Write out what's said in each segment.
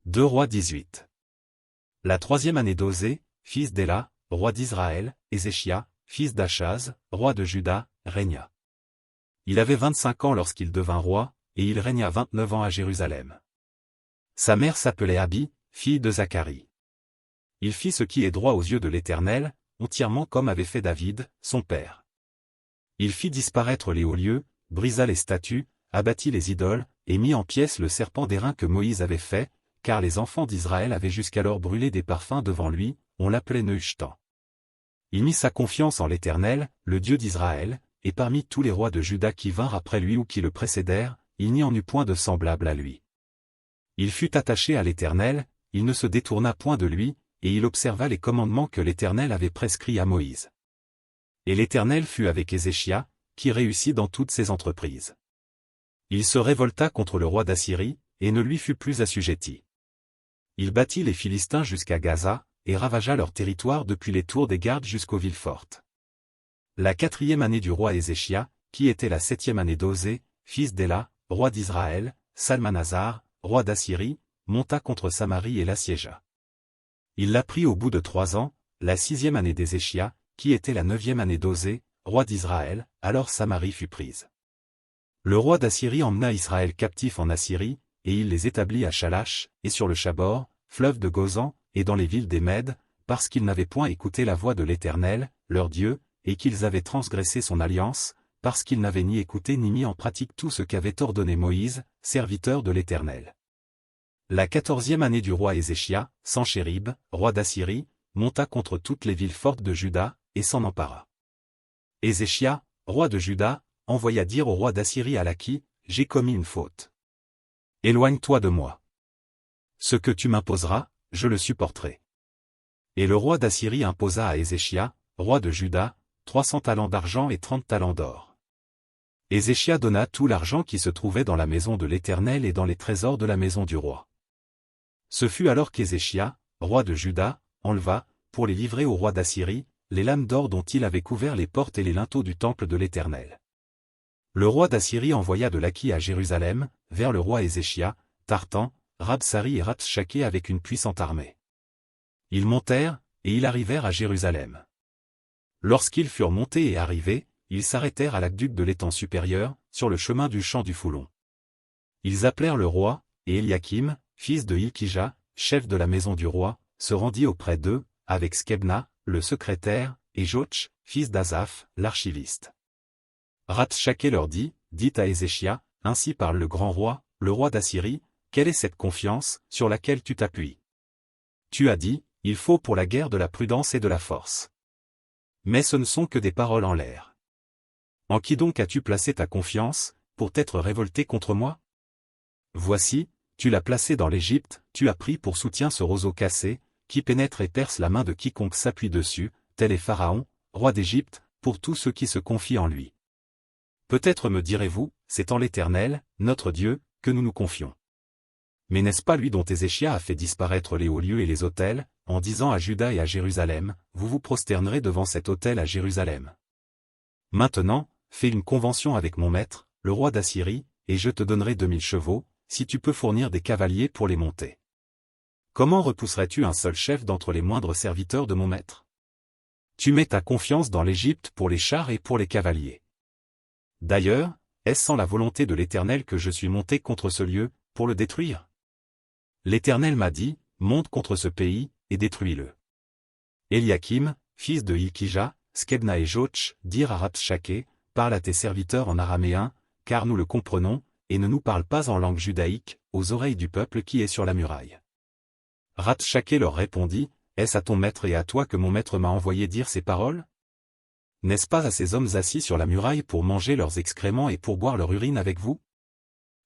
2 Rois 18. La troisième année d'Osée, fils d'Éla, roi d'Israël, Ézéchia, fils d'Achaz, roi de Juda, régna. Il avait 25 ans lorsqu'il devint roi, et il régna 29 ans à Jérusalem. Sa mère s'appelait Abi, fille de Zacharie. Il fit ce qui est droit aux yeux de l'Éternel, entièrement comme avait fait David, son père. Il fit disparaître les hauts lieux, brisa les statues, abattit les idoles, et mit en pièces le serpent d'airain que Moïse avait fait, car les enfants d'Israël avaient jusqu'alors brûlé des parfums devant lui, on l'appelait Nehushtan. Il mit sa confiance en l'Éternel, le Dieu d'Israël, et parmi tous les rois de Juda qui vinrent après lui ou qui le précédèrent, il n'y en eut point de semblable à lui. Il fut attaché à l'Éternel, il ne se détourna point de lui, et il observa les commandements que l'Éternel avait prescrits à Moïse. Et l'Éternel fut avec Ézéchia, qui réussit dans toutes ses entreprises. Il se révolta contre le roi d'Assyrie, et ne lui fut plus assujetti. Il battit les Philistins jusqu'à Gaza, et ravagea leur territoire depuis les tours des gardes jusqu'aux villes fortes. La quatrième année du roi Ézéchia, qui était la 7e année d'Osée, fils d'Éla, roi d'Israël, Salmanasar, roi d'Assyrie, monta contre Samarie et l'assiégea. Il la prit au bout de 3 ans, la 6e année d'Ézéchia, qui était la 9e année d'Osée, roi d'Israël, alors Samarie fut prise. Le roi d'Assyrie emmena Israël captif en Assyrie, et il les établit à Chalach, et sur le Chabor, fleuve de Gozan, et dans les villes des Mèdes, parce qu'ils n'avaient point écouté la voix de l'Éternel, leur Dieu, et qu'ils avaient transgressé son alliance, parce qu'ils n'avaient ni écouté ni mis en pratique tout ce qu'avait ordonné Moïse, serviteur de l'Éternel. La 14e année du roi Ézéchia, Sanchérib, roi d'Assyrie, monta contre toutes les villes fortes de Juda, et s'en empara. Ézéchia, roi de Juda, envoya dire au roi d'Assyrie à Laki, « J'ai commis une faute. Éloigne-toi de moi. Ce que tu m'imposeras, je le supporterai. » Et le roi d'Assyrie imposa à Ézéchia, roi de Juda, 300 talents d'argent et 30 talents d'or. Ézéchia donna tout l'argent qui se trouvait dans la maison de l'Éternel et dans les trésors de la maison du roi. Ce fut alors qu'Ézéchia, roi de Juda, enleva, pour les livrer au roi d'Assyrie, les lames d'or dont il avait couvert les portes et les linteaux du temple de l'Éternel. Le roi d'Assyrie envoya de Laki à Jérusalem, vers le roi Ézéchia, Tartan, Rabsari et Rabshaké avec une puissante armée. Ils montèrent, et ils arrivèrent à Jérusalem. Lorsqu'ils furent montés et arrivés, ils s'arrêtèrent à l'aqueduc de l'étang supérieur, sur le chemin du champ du Foulon. Ils appelèrent le roi, et Eliakim, fils de Hilkija, chef de la maison du roi, se rendit auprès d'eux, avec Skebna, le secrétaire, et Joch, fils d'Azaph, l'archiviste. Rabshaké leur dit, « Dites à Ézéchia, ainsi parle le grand roi, le roi d'Assyrie, quelle est cette confiance, sur laquelle tu t'appuies? Tu as dit, il faut pour la guerre de la prudence et de la force. Mais ce ne sont que des paroles en l'air. En qui donc as-tu placé ta confiance, pour t'être révolté contre moi? Voici, tu l'as placé dans l'Égypte, tu as pris pour soutien ce roseau cassé, qui pénètre et perce la main de quiconque s'appuie dessus, tel est Pharaon, roi d'Égypte, pour tous ceux qui se confient en lui. Peut-être me direz-vous, c'est en l'Éternel, notre Dieu, que nous nous confions. Mais n'est-ce pas lui dont Ézéchia a fait disparaître les hauts lieux et les autels, en disant à Juda et à Jérusalem, vous vous prosternerez devant cet autel à Jérusalem. Maintenant, fais une convention avec mon maître, le roi d'Assyrie, et je te donnerai 2000 chevaux, si tu peux fournir des cavaliers pour les monter. Comment repousserais-tu un seul chef d'entre les moindres serviteurs de mon maître? Tu mets ta confiance dans l'Égypte pour les chars et pour les cavaliers. D'ailleurs, est-ce sans la volonté de l'Éternel que je suis monté contre ce lieu, pour le détruire? L'Éternel m'a dit, monte contre ce pays, et détruis-le. Eliakim, fils de Hilkija, Skebna et Joch, dirent à Rabshaké, parle à tes serviteurs en araméen, car nous le comprenons, et ne nous parle pas en langue judaïque, aux oreilles du peuple qui est sur la muraille. Rabshaké leur répondit, est-ce à ton maître et à toi que mon maître m'a envoyé dire ces paroles? N'est-ce pas à ces hommes assis sur la muraille pour manger leurs excréments et pour boire leur urine avec vous?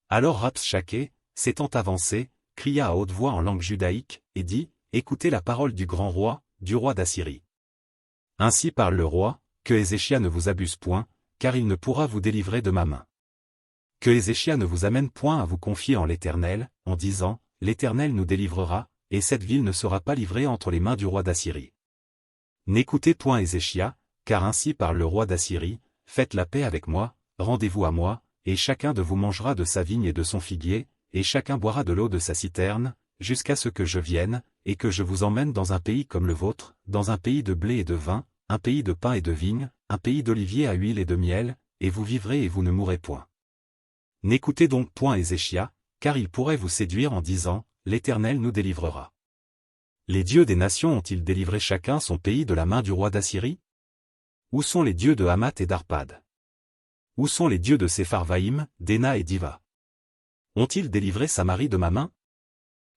Alors Rabshaké, s'étant avancé, cria à haute voix en langue judaïque, et dit, écoutez la parole du grand roi, du roi d'Assyrie. Ainsi parle le roi, que Ézéchia ne vous abuse point, car il ne pourra vous délivrer de ma main. Que Ézéchia ne vous amène point à vous confier en l'Éternel, en disant, l'Éternel nous délivrera, et cette ville ne sera pas livrée entre les mains du roi d'Assyrie. N'écoutez point Ézéchia, car ainsi parle le roi d'Assyrie, faites la paix avec moi, rendez-vous à moi, et chacun de vous mangera de sa vigne et de son figuier, et chacun boira de l'eau de sa citerne, jusqu'à ce que je vienne, et que je vous emmène dans un pays comme le vôtre, dans un pays de blé et de vin, un pays de pain et de vigne, un pays d'oliviers à huile et de miel, et vous vivrez et vous ne mourrez point. N'écoutez donc point Ézéchia, car il pourrait vous séduire en disant, l'Éternel nous délivrera. Les dieux des nations ont-ils délivré chacun son pays de la main du roi d'Assyrie? Où sont les dieux de Hamath et d'Arpad? Où sont les dieux de Sepharvaïm, d'Héna et d'Iva? Ont-ils délivré Samarie de ma main?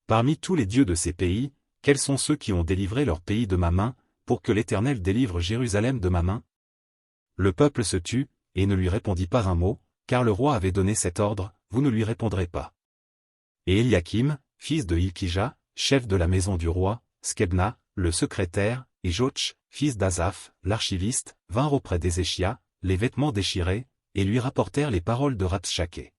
Parmi tous les dieux de ces pays, quels sont ceux qui ont délivré leur pays de ma main, pour que l'Éternel délivre Jérusalem de ma main? Le peuple se tut, et ne lui répondit pas un mot, car le roi avait donné cet ordre, vous ne lui répondrez pas. Et Eliakim, fils de Hilkija, chef de la maison du roi, Skebna, le secrétaire, et Joch, fils d'Azaph, l'archiviste, vinrent auprès d'Ézéchia, les vêtements déchirés, et lui rapportèrent les paroles de Rabshakeh.